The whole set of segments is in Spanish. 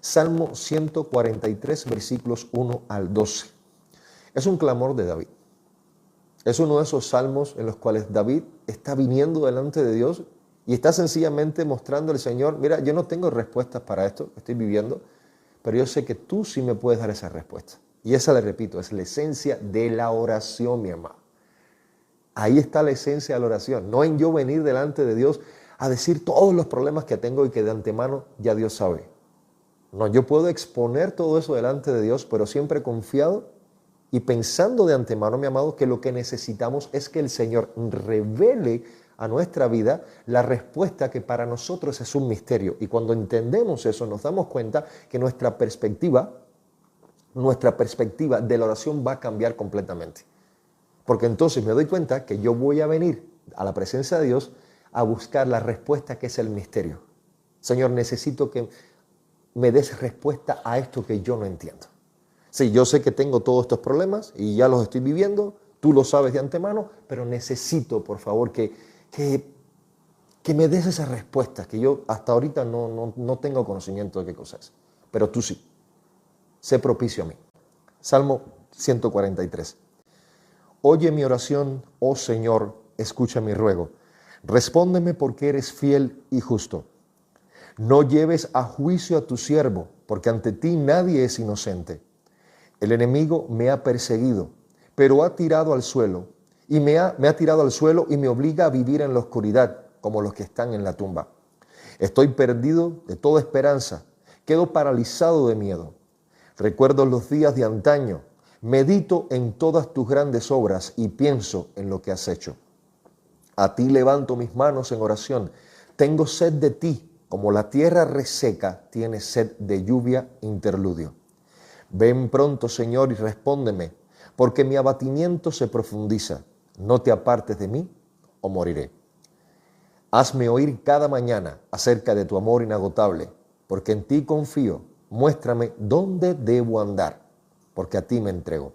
Salmo 143, versículos 1 al 12. Es un clamor de David. Es uno de esos salmos en los cuales David está viniendo delante de Dios y está sencillamente mostrando al Señor, mira, yo no tengo respuestas para esto que estoy viviendo, pero yo sé que tú sí me puedes dar esa respuesta. Y esa, le repito, es la esencia de la oración, mi amado. Ahí está la esencia de la oración, no en yo venir delante de Dios a decir todos los problemas que tengo y que de antemano ya Dios sabe. No, yo puedo exponer todo eso delante de Dios, pero siempre confiado y pensando de antemano, mi amado, que lo que necesitamos es que el Señor revele a nuestra vida la respuesta que para nosotros es un misterio. Y cuando entendemos eso, nos damos cuenta que nuestra perspectiva de la oración va a cambiar completamente. Porque entonces me doy cuenta que yo voy a venir a la presencia de Dios a buscar la respuesta que es el misterio. Señor, necesito que me des respuesta a esto que yo no entiendo. Sí, yo sé que tengo todos estos problemas y ya los estoy viviendo, tú lo sabes de antemano, pero necesito, por favor, que me des esa respuesta, que yo hasta ahorita no tengo conocimiento de qué cosa es, pero tú sí. Sé propicio a mí. Salmo 143. Oye mi oración, oh Señor, escucha mi ruego. Respóndeme porque eres fiel y justo. No lleves a juicio a tu siervo, porque ante ti nadie es inocente. El enemigo me ha perseguido, pero ha tirado al suelo, y me ha tirado al suelo y me obliga a vivir en la oscuridad, como los que están en la tumba. Estoy perdido de toda esperanza, quedo paralizado de miedo. Recuerdo los días de antaño, medito en todas tus grandes obras y pienso en lo que has hecho. A ti levanto mis manos en oración, tengo sed de ti, como la tierra reseca tiene sed de lluvia interludio. Ven pronto, Señor, y respóndeme, porque mi abatimiento se profundiza. No te apartes de mí o moriré. Hazme oír cada mañana acerca de tu amor inagotable, porque en ti confío. Muéstrame dónde debo andar, porque a ti me entrego.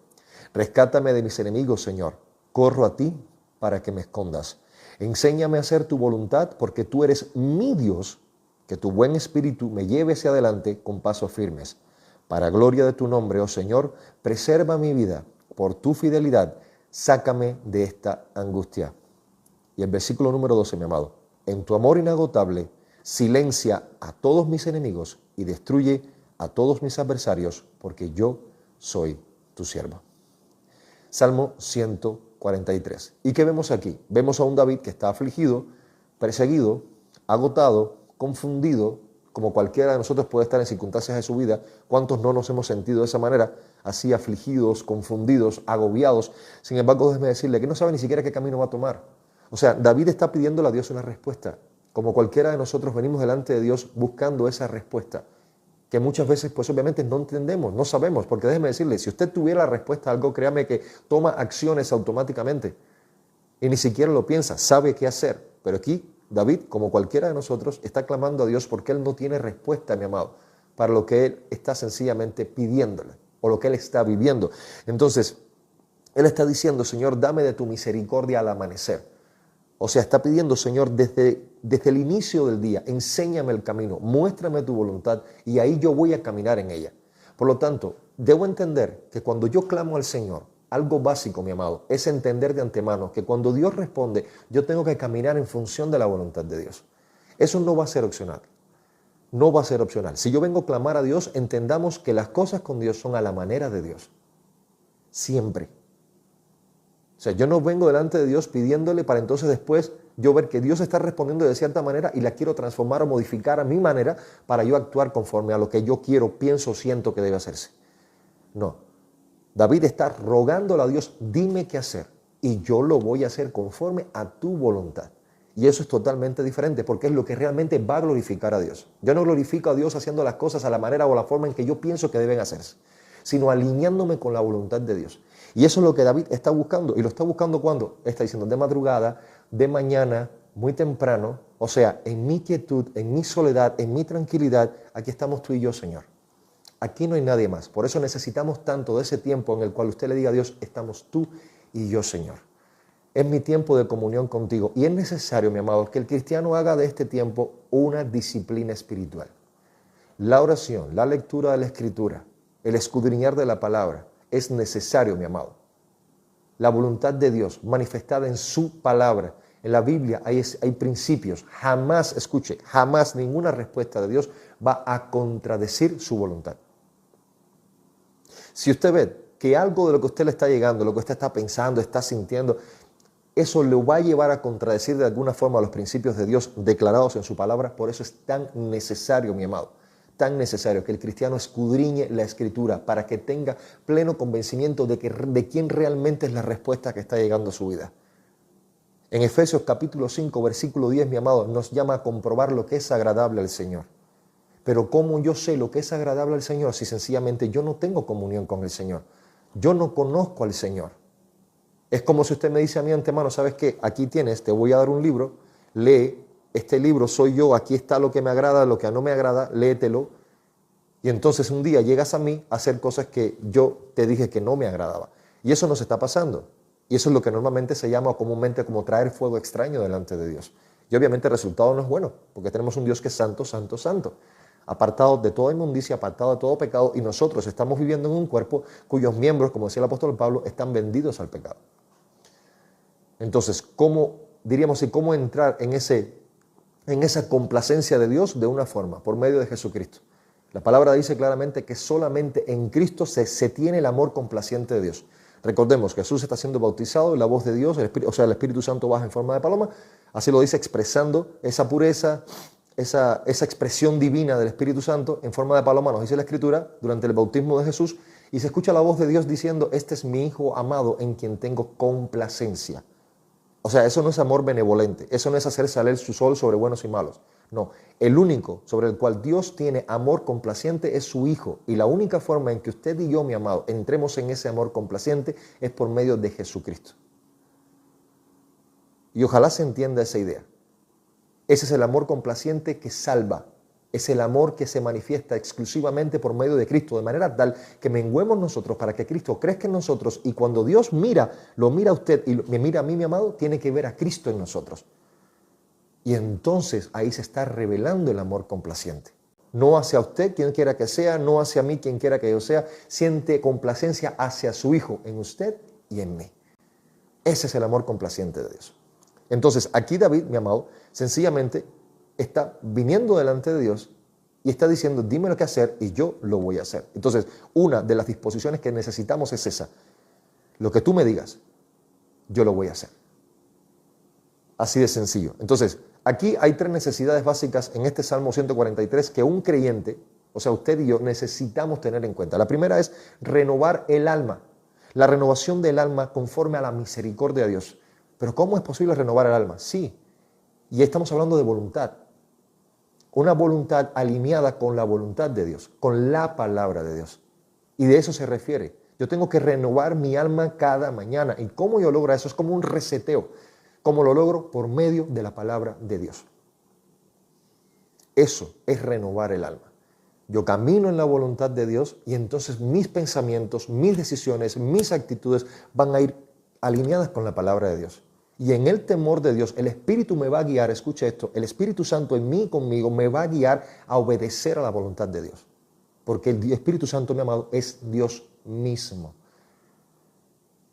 Rescátame de mis enemigos, Señor. Corro a ti para que me escondas. Enséñame a hacer tu voluntad, porque tú eres mi Dios. Que tu buen espíritu me lleve hacia adelante con pasos firmes. Para gloria de tu nombre, oh Señor, preserva mi vida. Por tu fidelidad, sácame de esta angustia. Y el versículo número 12, mi amado. En tu amor inagotable, silencia a todos mis enemigos y destruye a todos mis adversarios, porque yo soy tu siervo. Salmo 143. ¿Y qué vemos aquí? Vemos a un David que está afligido, perseguido, agotado, confundido, como cualquiera de nosotros puede estar en circunstancias de su vida. ¿Cuántos no nos hemos sentido de esa manera? Así afligidos, confundidos, agobiados. Sin embargo, déjeme decirle que no sabe ni siquiera qué camino va a tomar. O sea, David está pidiéndole a Dios una respuesta. Como cualquiera de nosotros venimos delante de Dios buscando esa respuesta, que muchas veces pues obviamente no entendemos, no sabemos, porque déjeme decirle, si usted tuviera la respuesta a algo, créame que toma acciones automáticamente y ni siquiera lo piensa, sabe qué hacer. Pero aquí David, como cualquiera de nosotros, está clamando a Dios porque él no tiene respuesta, mi amado, para lo que él está sencillamente pidiéndole o lo que él está viviendo. Entonces, él está diciendo, Señor, dame de tu misericordia al amanecer. O sea, está pidiendo, Señor, desde el inicio del día, enséñame el camino, muéstrame tu voluntad y ahí yo voy a caminar en ella. Por lo tanto, debo entender que cuando yo clamo al Señor, algo básico, mi amado, es entender de antemano que cuando Dios responde, yo tengo que caminar en función de la voluntad de Dios. Eso no va a ser opcional. No va a ser opcional. Si yo vengo a clamar a Dios, entendamos que las cosas con Dios son a la manera de Dios. Siempre. O sea, yo no vengo delante de Dios pidiéndole para entonces después yo ver que Dios está respondiendo de cierta manera y la quiero transformar o modificar a mi manera para yo actuar conforme a lo que yo quiero, pienso, siento que debe hacerse. No. David está rogándole a Dios, dime qué hacer y yo lo voy a hacer conforme a tu voluntad. Y eso es totalmente diferente porque es lo que realmente va a glorificar a Dios. Yo no glorifico a Dios haciendo las cosas a la manera o la forma en que yo pienso que deben hacerse, sino alineándome con la voluntad de Dios. Y eso es lo que David está buscando. ¿Y lo está buscando cuándo? Está diciendo de madrugada, de mañana, muy temprano. O sea, en mi quietud, en mi soledad, en mi tranquilidad, aquí estamos tú y yo, Señor. Aquí no hay nadie más. Por eso necesitamos tanto de ese tiempo en el cual usted le diga a Dios, estamos tú y yo, Señor. Es mi tiempo de comunión contigo. Y es necesario, mi amado, que el cristiano haga de este tiempo una disciplina espiritual. la oración, la lectura de la Escritura, el escudriñar de la palabra, es necesario, mi amado. La voluntad de Dios manifestada en su palabra. En la Biblia hay principios. Jamás, escuche, jamás ninguna respuesta de Dios va a contradecir su voluntad. Si usted ve que algo de lo que usted le está llegando, lo que usted está pensando, está sintiendo, eso lo va a llevar a contradecir de alguna forma los principios de Dios declarados en su palabra. Por eso es tan necesario, mi amado, tan necesario que el cristiano escudriñe la Escritura para que tenga pleno convencimiento de quién realmente es la respuesta que está llegando a su vida. En Efesios capítulo 5, versículo 10, mi amado, nos llama a comprobar lo que es agradable al Señor. Pero ¿cómo yo sé lo que es agradable al Señor si sencillamente yo no tengo comunión con el Señor? Yo no conozco al Señor. Es como si usted me dice a mí antemano, ¿sabes qué? Aquí tienes, te voy a dar un libro, lee, este libro soy yo, aquí está lo que me agrada, lo que no me agrada, léetelo. Y entonces un día llegas a mí a hacer cosas que yo te dije que no me agradaba. Y eso nos está pasando. Y eso es lo que normalmente se llama comúnmente como traer fuego extraño delante de Dios. Y obviamente el resultado no es bueno, porque tenemos un Dios que es santo, santo, santo, apartado de toda inmundicia, apartado de todo pecado, y nosotros estamos viviendo en un cuerpo cuyos miembros, como decía el apóstol Pablo, están vendidos al pecado. Entonces, ¿cómo entrar en esa complacencia de Dios? De una forma, por medio de Jesucristo. La palabra dice claramente que solamente en Cristo se tiene el amor complaciente de Dios. Recordemos que Jesús está siendo bautizado y la voz de Dios, el Espíritu Santo baja en forma de paloma, así lo dice expresando esa pureza, esa expresión divina del Espíritu Santo en forma de paloma, nos dice la Escritura, durante el bautismo de Jesús, y se escucha la voz de Dios diciendo, este es mi Hijo amado en quien tengo complacencia. O sea, eso no es amor benevolente, eso no es hacer salir su sol sobre buenos y malos. No, el único sobre el cual Dios tiene amor complaciente es su Hijo. Y la única forma en que usted y yo, mi amado, entremos en ese amor complaciente es por medio de Jesucristo. Y ojalá se entienda esa idea. Ese es el amor complaciente que salva. Es el amor que se manifiesta exclusivamente por medio de Cristo, de manera tal que menguemos nosotros para que Cristo crezca en nosotros. Y cuando Dios lo mira a usted y me mira a mí, mi amado, tiene que ver a Cristo en nosotros. Y entonces ahí se está revelando el amor complaciente. No hacia usted, quien quiera que sea, no hacia mí, quien quiera que yo sea. Siente complacencia hacia su Hijo, en usted y en mí. Ese es el amor complaciente de Dios. Entonces aquí David, mi amado, sencillamente está viniendo delante de Dios y está diciendo, dime lo que hacer y yo lo voy a hacer. Entonces, una de las disposiciones que necesitamos es esa. Lo que tú me digas, yo lo voy a hacer. Así de sencillo. Entonces, aquí hay tres necesidades básicas en este Salmo 143 que un creyente, o sea, usted y yo, necesitamos tener en cuenta. La primera es renovar el alma. La renovación del alma conforme a la misericordia de Dios. Pero ¿cómo es posible renovar el alma? Sí, y estamos hablando de voluntad. Una voluntad alineada con la voluntad de Dios, con la palabra de Dios. Y de eso se refiere. Yo tengo que renovar mi alma cada mañana. ¿Y cómo yo logro eso? Es como un reseteo. ¿Cómo lo logro? Por medio de la palabra de Dios. Eso es renovar el alma. Yo camino en la voluntad de Dios y entonces mis pensamientos, mis decisiones, mis actitudes van a ir alineadas con la palabra de Dios. Y en el temor de Dios, el Espíritu me va a guiar, escuche esto, el Espíritu Santo en mí y conmigo me va a guiar a obedecer a la voluntad de Dios. Porque el Espíritu Santo, mi amado, es Dios mismo.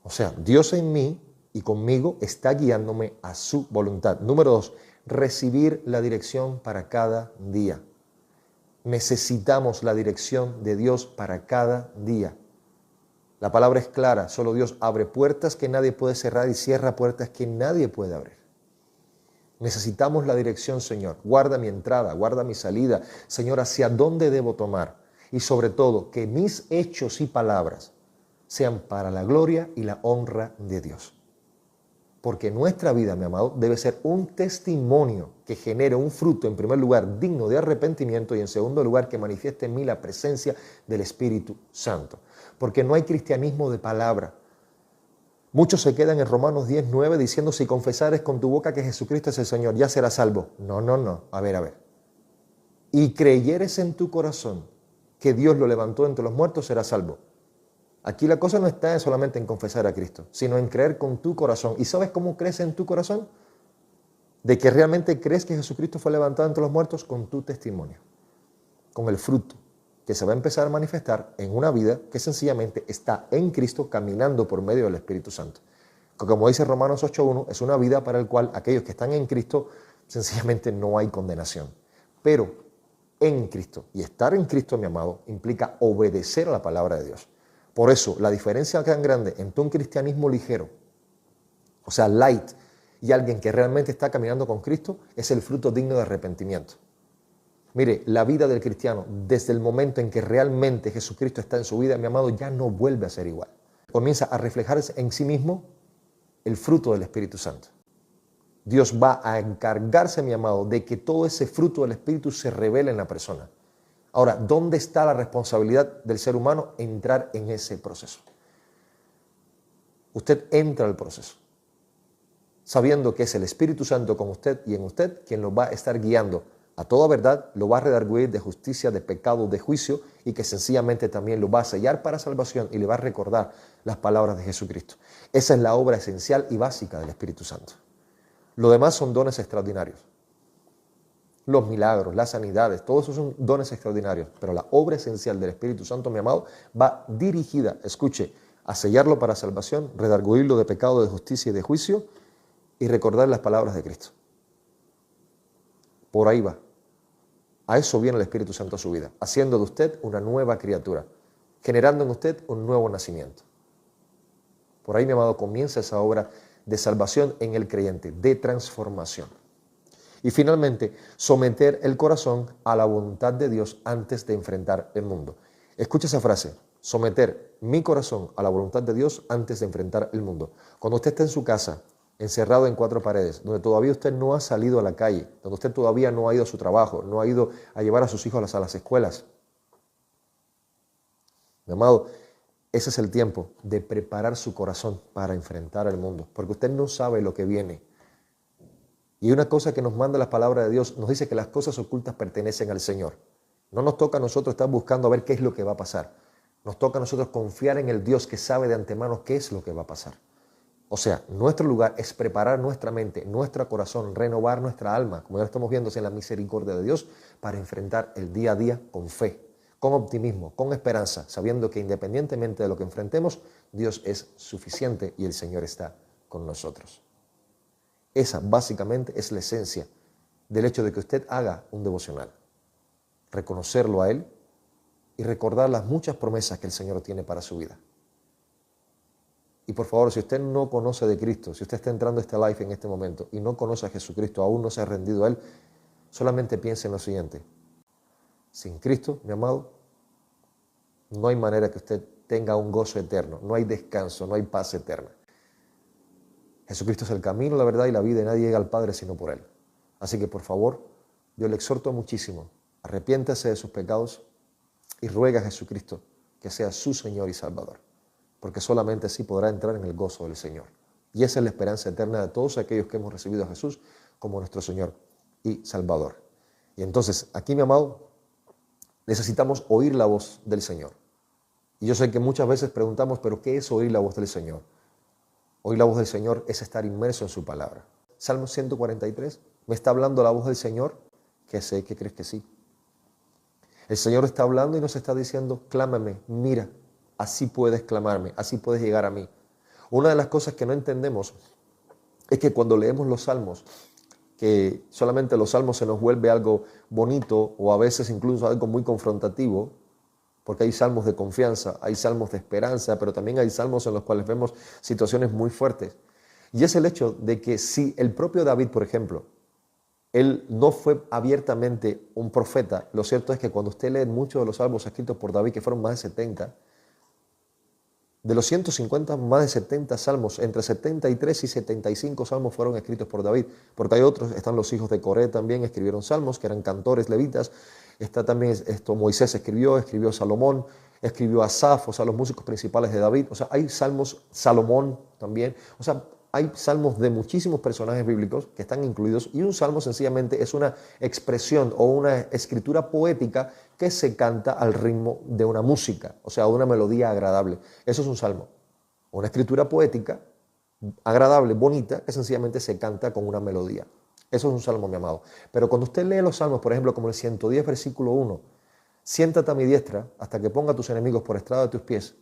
O sea, Dios en mí y conmigo está guiándome a su voluntad. Número 2, recibir la dirección para cada día. Necesitamos la dirección de Dios para cada día. La palabra es clara, solo Dios abre puertas que nadie puede cerrar y cierra puertas que nadie puede abrir. Necesitamos la dirección, Señor. Guarda mi entrada, guarda mi salida. Señor, ¿hacia dónde debo tomar? Y sobre todo, que mis hechos y palabras sean para la gloria y la honra de Dios. Porque nuestra vida, mi amado, debe ser un testimonio que genere un fruto, en primer lugar, digno de arrepentimiento y en segundo lugar, que manifieste en mí la presencia del Espíritu Santo. Porque no hay cristianismo de palabra. Muchos se quedan en Romanos 10:9 diciendo, si confesares con tu boca que Jesucristo es el Señor, ya serás salvo. No. A ver. Y creyeres en tu corazón que Dios lo levantó entre los muertos, serás salvo. Aquí la cosa no está solamente en confesar a Cristo, sino en creer con tu corazón. ¿Y sabes cómo crees en tu corazón? De que realmente crees que Jesucristo fue levantado entre los muertos con tu testimonio. con el fruto que se va a empezar a manifestar en una vida que sencillamente está en Cristo caminando por medio del Espíritu Santo. Que como dice Romanos 8.1, es una vida para la cual aquellos que están en Cristo sencillamente no hay condenación. Pero en Cristo, y estar en Cristo, mi amado, implica obedecer a la palabra de Dios. Por eso, la diferencia tan grande entre un cristianismo ligero, o sea, light, y alguien que realmente está caminando con Cristo, es el fruto digno de arrepentimiento. Mire, la vida del cristiano, desde el momento en que realmente Jesucristo está en su vida, mi amado, ya no vuelve a ser igual. Comienza a reflejarse en sí mismo el fruto del Espíritu Santo. Dios va a encargarse, mi amado, de que todo ese fruto del Espíritu se revele en la persona. Ahora, ¿dónde está la responsabilidad del ser humano? Entrar en ese proceso. Usted entra al proceso, sabiendo que es el Espíritu Santo con usted y en usted quien lo va a estar guiando a toda verdad, lo va a redarguir de justicia, de pecado, de juicio, y que sencillamente también lo va a sellar para salvación y le va a recordar las palabras de Jesucristo. Esa es la obra esencial y básica del Espíritu Santo. Lo demás son dones extraordinarios. Los milagros, las sanidades, todos esos son dones extraordinarios, pero la obra esencial del Espíritu Santo, mi amado, va dirigida, escuche, a sellarlo para salvación, redarguirlo de pecado, de justicia y de juicio, y recordar las palabras de Cristo. Por ahí va. A eso viene el Espíritu Santo a su vida, haciendo de usted una nueva criatura, generando en usted un nuevo nacimiento. Por ahí, mi amado, comienza esa obra de salvación en el creyente, de transformación. Y finalmente, someter el corazón a la voluntad de Dios antes de enfrentar el mundo. Escucha esa frase, someter mi corazón a la voluntad de Dios antes de enfrentar el mundo. Cuando usted está en su casa, encerrado en cuatro paredes, donde todavía usted no ha salido a la calle, donde usted todavía no ha ido a su trabajo, no ha ido a llevar a sus hijos a las escuelas. Mi amado, ese es el tiempo de preparar su corazón para enfrentar al mundo, porque usted no sabe lo que viene. Y una cosa que nos manda la palabra de Dios, nos dice que las cosas ocultas pertenecen al Señor. No nos toca a nosotros estar buscando a ver qué es lo que va a pasar. Nos toca a nosotros confiar en el Dios que sabe de antemano qué es lo que va a pasar. O sea, nuestro lugar es preparar nuestra mente, nuestro corazón, renovar nuestra alma, como ya estamos viendo en la misericordia de Dios, para enfrentar el día a día con fe, con optimismo, con esperanza, sabiendo que independientemente de lo que enfrentemos, Dios es suficiente y el Señor está con nosotros. Esa básicamente es la esencia del hecho de que usted haga un devocional. Reconocerlo a Él y recordar las muchas promesas que el Señor tiene para su vida. Y por favor, si usted no conoce de Cristo, si usted está entrando a este live en este momento y no conoce a Jesucristo, aún no se ha rendido a Él, solamente piense en lo siguiente. Sin Cristo, mi amado, no hay manera que usted tenga un gozo eterno, no hay descanso, no hay paz eterna. Jesucristo es el camino, la verdad y la vida, y nadie llega al Padre sino por Él. Así que por favor, yo le exhorto muchísimo, arrepiéntase de sus pecados y ruega a Jesucristo que sea su Señor y Salvador, porque solamente así podrá entrar en el gozo del Señor. Y esa es la esperanza eterna de todos aquellos que hemos recibido a Jesús como nuestro Señor y Salvador. Y entonces, aquí, mi amado, necesitamos oír la voz del Señor. Y yo sé que muchas veces preguntamos, ¿pero qué es oír la voz del Señor? Oír la voz del Señor es estar inmerso en su palabra. Salmo 143, ¿me está hablando la voz del Señor? Que sé, que crees que sí. El Señor está hablando y nos está diciendo, clámame, mira, así puedes clamarme, así puedes llegar a mí. Una de las cosas que no entendemos es que cuando leemos los salmos, que solamente los salmos se nos vuelve algo bonito o a veces incluso algo muy confrontativo, porque hay salmos de confianza, hay salmos de esperanza, pero también hay salmos en los cuales vemos situaciones muy fuertes. Y es el hecho de que si el propio David, por ejemplo, él no fue abiertamente un profeta, lo cierto es que cuando usted lee muchos de los salmos escritos por David, que fueron más de 70, de los 150, más de 70 salmos, entre 73 y 75 salmos fueron escritos por David, porque hay otros, están los hijos de Coré también, escribieron salmos, que eran cantores levitas, está también Moisés escribió Salomón, escribió Asaf, o sea, los músicos principales de David, o sea, hay salmos, Salomón también, o sea, hay salmos de muchísimos personajes bíblicos que están incluidos y un salmo sencillamente es una expresión o una escritura poética que se canta al ritmo de una música, o sea, de una melodía agradable. Eso es un salmo, una escritura poética agradable, bonita, que sencillamente se canta con una melodía. Eso es un salmo, mi amado. Pero cuando usted lee los salmos, por ejemplo, como el 110, versículo 1, siéntate a mi diestra hasta que ponga a tus enemigos por estrado de tus pies.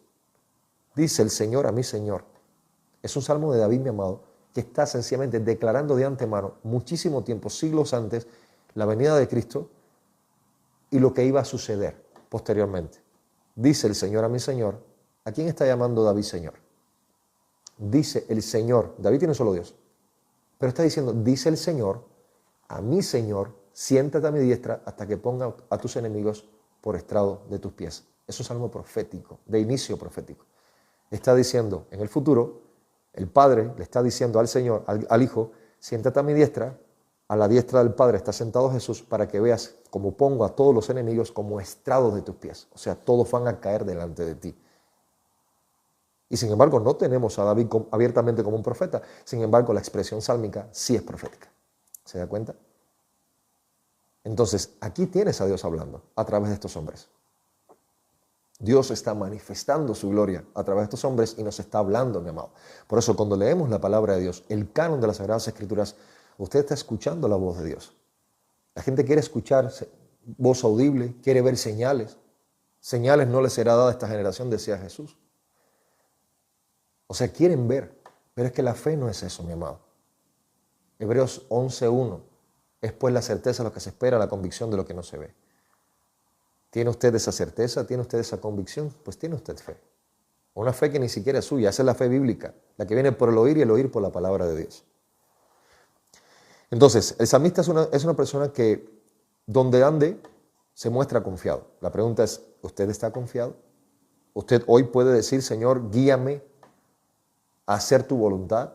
Dice el Señor a mi Señor. Es un salmo de David, mi amado, que está sencillamente declarando de antemano, muchísimo tiempo, siglos antes, la venida de Cristo y lo que iba a suceder posteriormente. Dice el Señor a mi Señor. ¿A quién está llamando David Señor? Dice el Señor. David tiene un solo Dios. Pero está diciendo, dice el Señor a mi Señor, siéntate a mi diestra hasta que ponga a tus enemigos por estrado de tus pies. Es un salmo profético, de inicio profético. Está diciendo, en el futuro, el Padre le está diciendo al Señor, al Hijo, siéntate a mi diestra, a la diestra del Padre está sentado Jesús, para que veas cómo pongo a todos los enemigos como estrados de tus pies. O sea, todos van a caer delante de ti. Y sin embargo, no tenemos a David abiertamente como un profeta. Sin embargo, la expresión sálmica sí es profética. ¿Se da cuenta? Entonces, aquí tienes a Dios hablando a través de estos hombres. Dios está manifestando su gloria a través de estos hombres y nos está hablando, mi amado. Por eso, cuando leemos la palabra de Dios, el canon de las Sagradas Escrituras, usted está escuchando la voz de Dios. La gente quiere escuchar voz audible, quiere ver señales. Señales no les será dada a esta generación, decía Jesús. O sea, quieren ver, pero es que la fe no es eso, mi amado. Hebreos 11:1 es pues la certeza de lo que se espera, la convicción de lo que no se ve. ¿Tiene usted esa certeza? ¿Tiene usted esa convicción? Pues tiene usted fe. Una fe que ni siquiera es suya, esa es la fe bíblica, la que viene por el oír y el oír por la palabra de Dios. Entonces, el salmista es una persona que donde ande se muestra confiado. La pregunta es, ¿usted está confiado? ¿Usted hoy puede decir, Señor, guíame a hacer tu voluntad?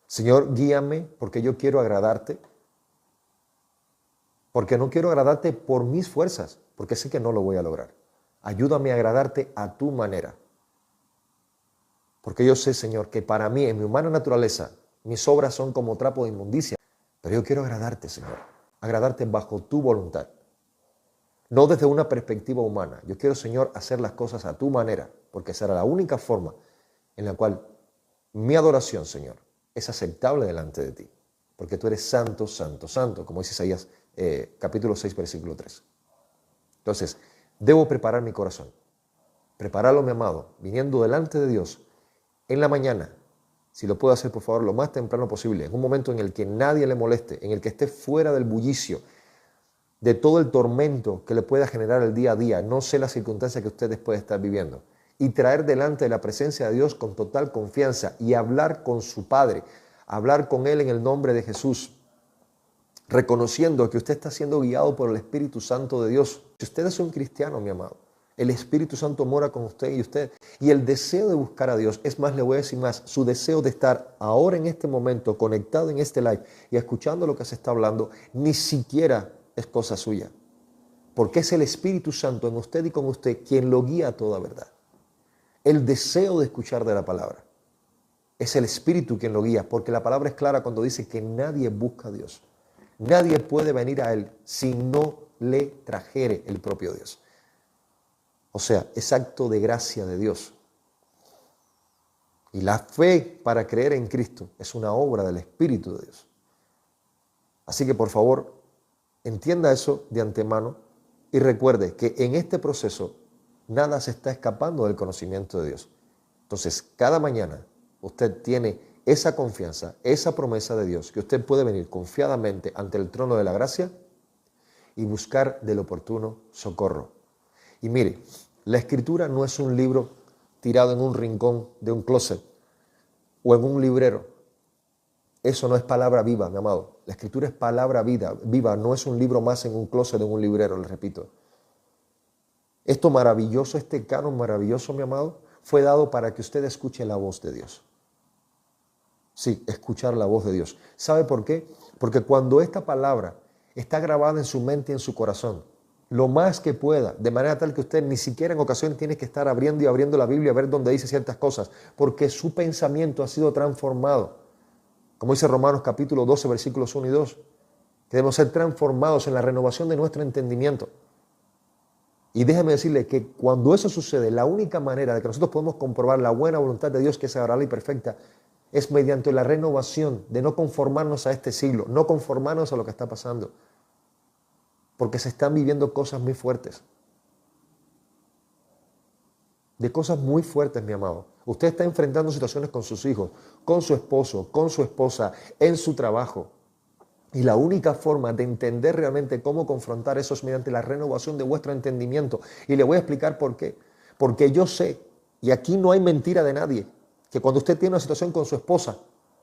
Señor, guíame porque yo quiero agradarte. Porque no quiero agradarte por mis fuerzas, porque sé que no lo voy a lograr. Ayúdame a agradarte a tu manera. Porque yo sé, Señor, que para mí, en mi humana naturaleza, mis obras son como trapo de inmundicia. Pero yo quiero agradarte, Señor. Agradarte bajo tu voluntad. No desde una perspectiva humana. Yo quiero, Señor, hacer las cosas a tu manera, porque será la única forma en la cual mi adoración, Señor, es aceptable delante de ti. Porque tú eres santo, santo, santo, como dice Isaías capítulo 6, versículo 3. Entonces, debo preparar mi corazón. Prepararlo, mi amado, viniendo delante de Dios en la mañana. Si lo puedo hacer, por favor, lo más temprano posible, en un momento en el que nadie le moleste, en el que esté fuera del bullicio, de todo el tormento que le pueda generar el día a día, no sé la circunstancia que ustedes pueden estar viviendo, y traer delante de la presencia de Dios con total confianza y hablar con su Padre, hablar con Él en el nombre de Jesús, reconociendo que usted está siendo guiado por el Espíritu Santo de Dios. Si usted es un cristiano, mi amado, el Espíritu Santo mora con usted y usted. Y el deseo de buscar a Dios, es más, le voy a decir más, su deseo de estar ahora en este momento conectado en este live y escuchando lo que se está hablando, ni siquiera es cosa suya. Porque es el Espíritu Santo en usted y con usted quien lo guía a toda verdad. El deseo de escuchar de la palabra. Es el Espíritu quien lo guía, porque la palabra es clara cuando dice que nadie busca a Dios. Nadie puede venir a Él si no le trajere el propio Dios. O sea, es acto de gracia de Dios. Y la fe para creer en Cristo es una obra del Espíritu de Dios. Así que por favor, entienda eso de antemano y recuerde que en este proceso nada se está escapando del conocimiento de Dios. Entonces, cada mañana usted tiene esa confianza, esa promesa de Dios, que usted puede venir confiadamente ante el trono de la gracia y buscar del oportuno socorro. Y mire, la Escritura no es un libro tirado en un rincón de un closet o en un librero. Eso no es palabra viva, mi amado. La Escritura es palabra viva, no es un libro más en un closet de un librero, le repito. Esto maravilloso, este canon maravilloso, mi amado, fue dado para que usted escuche la voz de Dios. Sí, escuchar la voz de Dios. ¿Sabe por qué? Porque cuando esta palabra está grabada en su mente y en su corazón, lo más que pueda, de manera tal que usted ni siquiera en ocasiones tiene que estar abriendo y abriendo la Biblia a ver dónde dice ciertas cosas, porque su pensamiento ha sido transformado. Como dice Romanos capítulo 12, versículos 1 y 2, que debemos ser transformados en la renovación de nuestro entendimiento. Y déjeme decirle que cuando eso sucede, la única manera de que nosotros podemos comprobar la buena voluntad de Dios, que es agradable y perfecta, es mediante la renovación de no conformarnos a este siglo, no conformarnos a lo que está pasando. porque se están viviendo cosas muy fuertes. De cosas muy fuertes, mi amado. Usted está enfrentando situaciones con sus hijos, con su esposo, con su esposa, en su trabajo. Y la única forma de entender realmente cómo confrontar eso es mediante la renovación de vuestro entendimiento. Y le voy a explicar por qué. Porque yo sé, y aquí no hay mentira de nadie, que cuando usted tiene una situación con su esposa,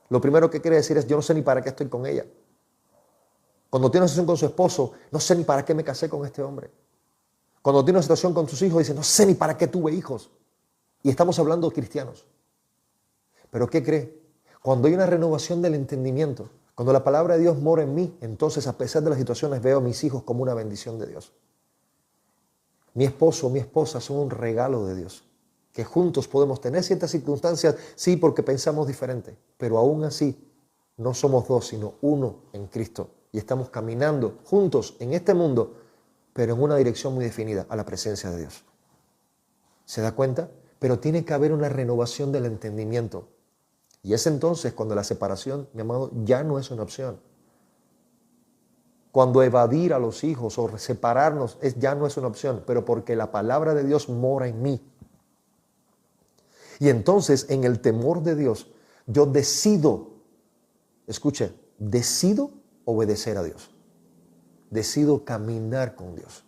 lo primero que quiere decir es, yo no sé ni para qué estoy con ella. Cuando tiene una situación con su esposo, no sé ni para qué me casé con este hombre. Cuando tiene una situación con sus hijos, dice, no sé ni para qué tuve hijos. Y estamos hablando de cristianos. ¿Pero qué cree? Cuando hay una renovación del entendimiento, cuando la palabra de Dios mora en mí, entonces a pesar de las situaciones veo a mis hijos como una bendición de Dios. Mi esposo o mi esposa son un regalo de Dios. Que juntos podemos tener ciertas circunstancias, sí, porque pensamos diferente, pero aún así no somos dos, sino uno en Cristo. Y estamos caminando juntos en este mundo, pero en una dirección muy definida, a la presencia de Dios. ¿Se da cuenta? Pero tiene que haber una renovación del entendimiento. Y es entonces cuando la separación, mi amado, ya no es una opción. Cuando evadir a los hijos o separarnos ya no es una opción, pero porque la palabra de Dios mora en mí. Y entonces, en el temor de Dios, yo decido, escuche, decido obedecer a Dios. Decido caminar con Dios.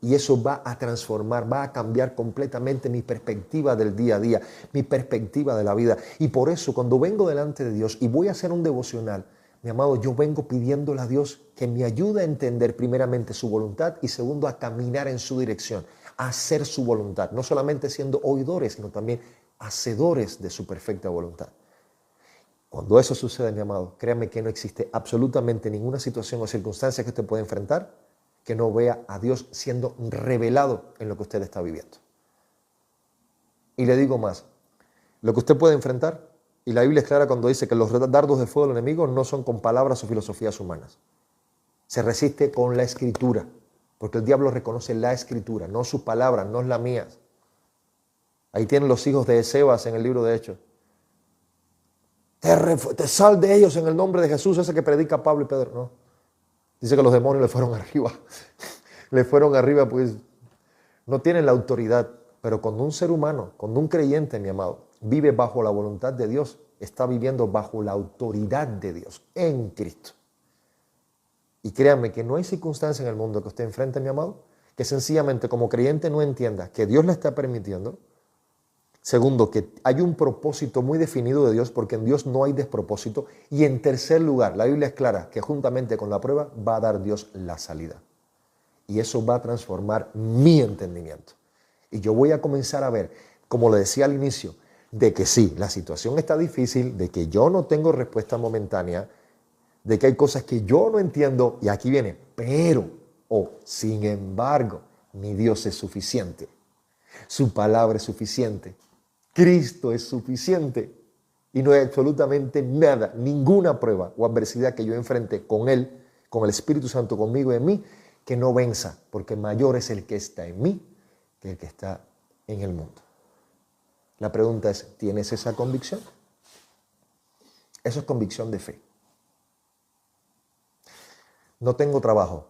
Y eso va a transformar, va a cambiar completamente mi perspectiva del día a día, mi perspectiva de la vida. Y por eso, cuando vengo delante de Dios y voy a hacer un devocional, mi amado, yo vengo pidiéndole a Dios que me ayude a entender primeramente su voluntad y segundo, a caminar en su dirección, a hacer su voluntad. No solamente siendo oidores, sino también hacedores de su perfecta voluntad. Cuando eso sucede, mi amado, créame que no existe absolutamente ninguna situación o circunstancia que usted pueda enfrentar que no vea a Dios siendo revelado en lo que usted está viviendo. Y le digo más, lo que usted puede enfrentar, y la Biblia es clara cuando dice que los dardos de fuego del enemigo no son con palabras o filosofías humanas. Se resiste con la Escritura, porque el diablo reconoce la Escritura, no sus palabras, no las mías. Ahí tienen los hijos de Esebas en el libro de Hechos. Te sal de ellos en el nombre de Jesús, ese que predica Pablo y Pedro. No. Dice que los demonios le fueron arriba. Le fueron arriba, pues no tienen la autoridad. Pero cuando un ser humano, cuando un creyente, mi amado, vive bajo la voluntad de Dios, está viviendo bajo la autoridad de Dios en Cristo. Y créanme que no hay circunstancia en el mundo que usted enfrente, mi amado, que sencillamente como creyente no entienda que Dios le está permitiendo. Segundo, que hay un propósito muy definido de Dios, porque en Dios no hay despropósito. Y en tercer lugar, la Biblia es clara que juntamente con la prueba va a dar Dios la salida. Y eso va a transformar mi entendimiento. Y yo voy a comenzar a ver, como le decía al inicio, de que sí, la situación está difícil, de que yo no tengo respuesta momentánea, de que hay cosas que yo no entiendo, y aquí viene, pero, sin embargo, mi Dios es suficiente. Su palabra es suficiente. Cristo es suficiente. Y no hay absolutamente nada, ninguna prueba o adversidad que yo enfrente con Él, con el Espíritu Santo conmigo y en mí, que no venza, porque mayor es el que está en mí que el que está en el mundo. La pregunta es, ¿tienes esa convicción? Eso es convicción de fe. No tengo trabajo.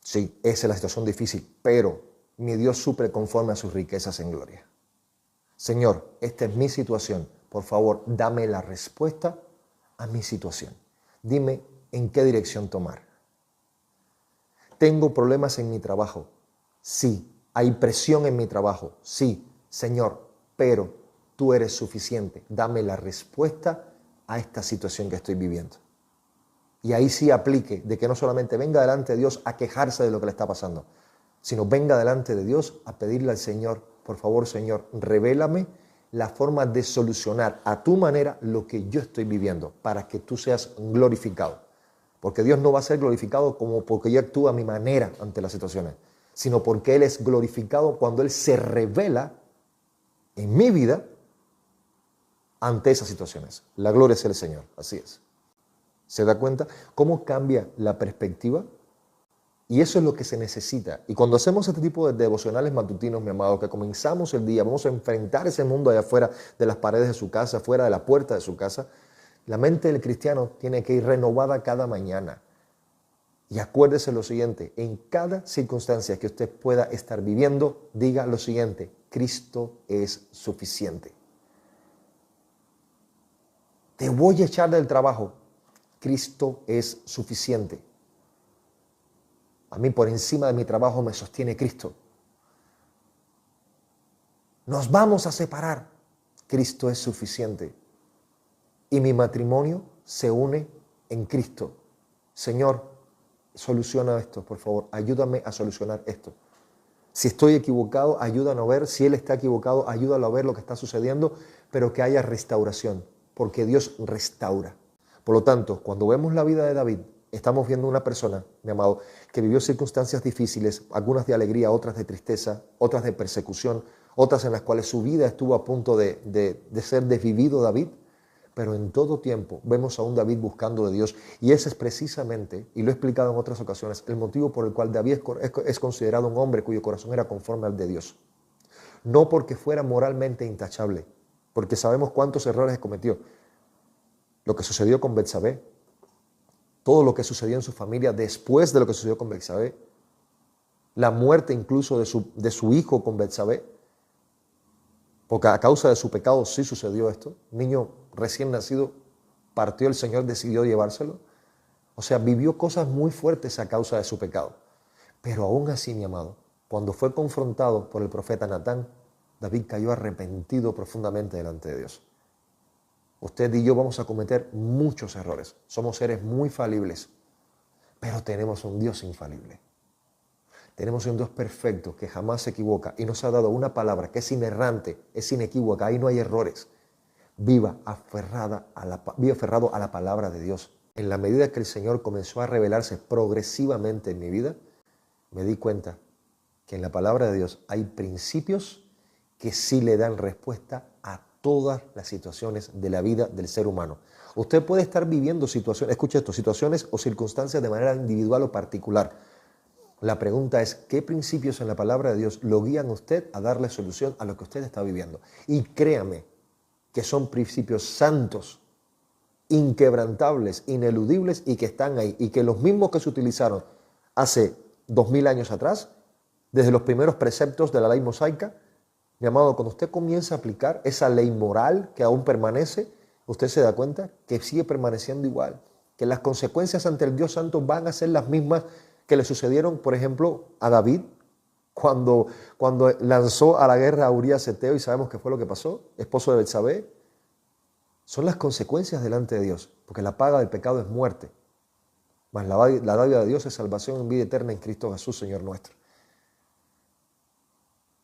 Sí, esa es la situación difícil, pero mi Dios suple conforme a sus riquezas en gloria. Señor, esta es mi situación. Por favor, dame la respuesta a mi situación. Dime en qué dirección tomar. ¿Tengo problemas en mi trabajo? Sí. ¿Hay presión en mi trabajo? Sí. Señor, pero tú eres suficiente. Dame la respuesta a esta situación que estoy viviendo. Y ahí sí aplique de que no solamente venga delante de Dios a quejarse de lo que le está pasando, sino venga delante de Dios a pedirle al Señor, por favor, Señor, revélame la forma de solucionar a tu manera lo que yo estoy viviendo para que tú seas glorificado. Porque Dios no va a ser glorificado como porque yo actúo a mi manera ante las situaciones, sino porque Él es glorificado cuando Él se revela en mi vida ante esas situaciones. La gloria es el Señor, así es. ¿Se da cuenta cómo cambia la perspectiva? Y eso es lo que se necesita. Y cuando hacemos este tipo de devocionales matutinos, mi amado, que comenzamos el día, vamos a enfrentar ese mundo allá afuera de las paredes de su casa, fuera de la puerta de su casa, la mente del cristiano tiene que ir renovada cada mañana. Y acuérdese lo siguiente, en cada circunstancia que usted pueda estar viviendo, diga lo siguiente: Cristo es suficiente. Te voy a echar del trabajo. Cristo es suficiente. A mí por encima de mi trabajo me sostiene Cristo. Nos vamos a separar. Cristo es suficiente. Y mi matrimonio se une en Cristo. Señor, soluciona esto, por favor. Ayúdame a solucionar esto. Si estoy equivocado, ayúdame a ver. Si él está equivocado, ayúdalo a ver lo que está sucediendo, pero que haya restauración, porque Dios restaura. Por lo tanto, cuando vemos la vida de David, estamos viendo una persona, mi amado, que vivió circunstancias difíciles, algunas de alegría, otras de tristeza, otras de persecución, otras en las cuales su vida estuvo a punto de ser desvivido David, pero en todo tiempo vemos a un David buscando de Dios, y ese es precisamente, y lo he explicado en otras ocasiones, el motivo por el cual David es considerado un hombre cuyo corazón era conforme al de Dios. No porque fuera moralmente intachable, porque sabemos cuántos errores cometió. Lo que sucedió con Betsabé, todo lo que sucedió en su familia después de lo que sucedió con Betsabé, la muerte incluso de su hijo con Betsabé, porque a causa de su pecado sí sucedió esto. Un niño recién nacido partió, el Señor decidió llevárselo. O sea, vivió cosas muy fuertes a causa de su pecado. Pero aún así, mi amado, cuando fue confrontado por el profeta Natán, David cayó arrepentido profundamente delante de Dios. Usted y yo vamos a cometer muchos errores. Somos seres muy falibles, pero tenemos un Dios infalible. Tenemos un Dios perfecto que jamás se equivoca y nos ha dado una palabra que es inerrante, es inequívoca, ahí no hay errores. Viva aferrado a la palabra de Dios. En la medida que el Señor comenzó a revelarse progresivamente en mi vida, me di cuenta que en la palabra de Dios hay principios que sí le dan respuesta a todas las situaciones de la vida del ser humano. Usted puede estar viviendo situaciones, escuche esto, situaciones o circunstancias de manera individual o particular. La pregunta es, ¿qué principios en la palabra de Dios lo guían a usted a darle solución a lo que usted está viviendo? Y créame que son principios santos, inquebrantables, ineludibles y que están ahí. Y que los mismos que se utilizaron hace 2000 años atrás, desde los primeros preceptos de la ley mosaica, mi amado, cuando usted comienza a aplicar esa ley moral que aún permanece, usted se da cuenta que sigue permaneciendo igual, que las consecuencias ante el Dios Santo van a ser las mismas que le sucedieron, por ejemplo, a David, cuando lanzó a la guerra a Urías Eteo, y sabemos qué fue lo que pasó, esposo de Betsabé. Son las consecuencias delante de Dios, porque la paga del pecado es muerte, mas la dádiva de Dios es salvación en vida eterna en Cristo Jesús, Señor nuestro.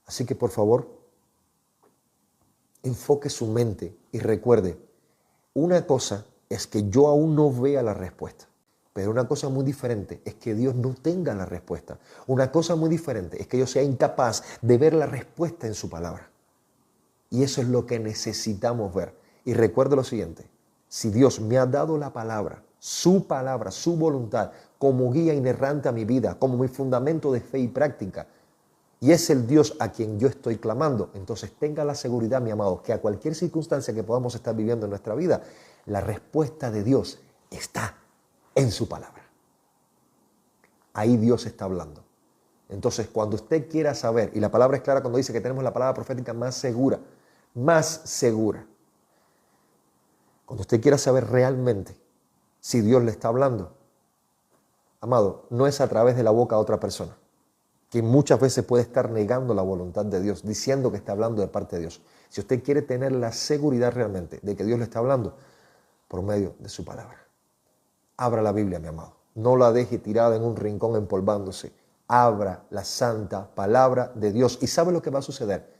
Así que, por favor, enfoque su mente y recuerde, una cosa es que yo aún no vea la respuesta. Pero una cosa muy diferente es que Dios no tenga la respuesta. Una cosa muy diferente es que yo sea incapaz de ver la respuesta en su palabra. Y eso es lo que necesitamos ver. Y recuerde lo siguiente, si Dios me ha dado la palabra, su voluntad, como guía inerrante a mi vida, como mi fundamento de fe y práctica, y es el Dios a quien yo estoy clamando, entonces tenga la seguridad, mi amado, que a cualquier circunstancia que podamos estar viviendo en nuestra vida, la respuesta de Dios está en su palabra. Ahí Dios está hablando. Entonces, cuando usted quiera saber, y la palabra es clara cuando dice que tenemos la palabra profética más segura, cuando usted quiera saber realmente si Dios le está hablando, amado, no es a través de la boca de otra persona, que muchas veces puede estar negando la voluntad de Dios, diciendo que está hablando de parte de Dios. Si usted quiere tener la seguridad realmente de que Dios le está hablando, por medio de su palabra. Abra la Biblia, mi amado. No la deje tirada en un rincón empolvándose. Abra la santa palabra de Dios. ¿Y sabe lo que va a suceder?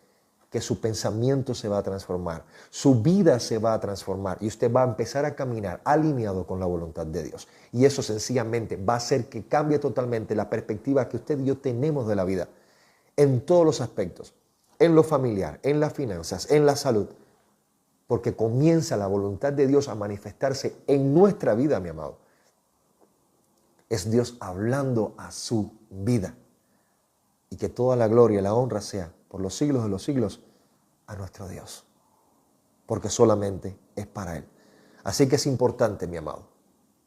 Que su pensamiento se va a transformar. Su vida se va a transformar. Y usted va a empezar a caminar alineado con la voluntad de Dios. Y eso sencillamente va a hacer que cambie totalmente la perspectiva que usted y yo tenemos de la vida. En todos los aspectos. En lo familiar, en las finanzas, en la salud. Porque comienza la voluntad de Dios a manifestarse en nuestra vida, mi amado. Es Dios hablando a su vida. Y que toda la gloria y la honra sea por los siglos de los siglos a nuestro Dios. Porque solamente es para Él. Así que es importante, mi amado,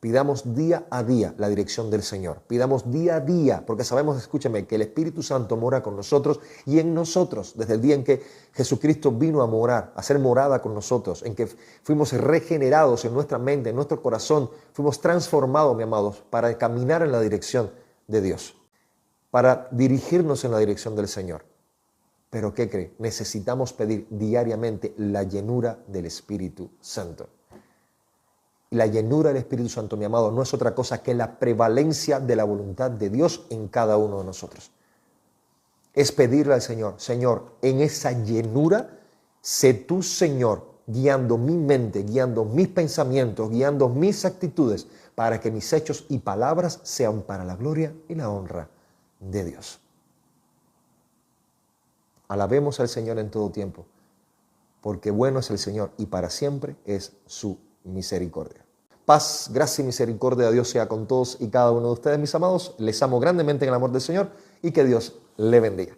Pidamos día a día la dirección del Señor. Pidamos día a día, porque sabemos, escúchame, que el Espíritu Santo mora con nosotros y en nosotros. Desde el día en que Jesucristo vino a morar, a hacer morada con nosotros, en que fuimos regenerados en nuestra mente, en nuestro corazón, fuimos transformados, mis amados, para caminar en la dirección de Dios, para dirigirnos en la dirección del Señor. Pero ¿qué cree? Necesitamos pedir diariamente la llenura del Espíritu Santo. La llenura del Espíritu Santo, mi amado, no es otra cosa que la prevalencia de la voluntad de Dios en cada uno de nosotros. Es pedirle al Señor, Señor, en esa llenura, sé tú, Señor, guiando mi mente, guiando mis pensamientos, guiando mis actitudes, para que mis hechos y palabras sean para la gloria y la honra de Dios. Alabemos al Señor en todo tiempo, porque bueno es el Señor y para siempre es su misericordia. Paz, gracia y misericordia de Dios sea con todos y cada uno de ustedes, mis amados. Les amo grandemente en el amor del Señor y que Dios le bendiga.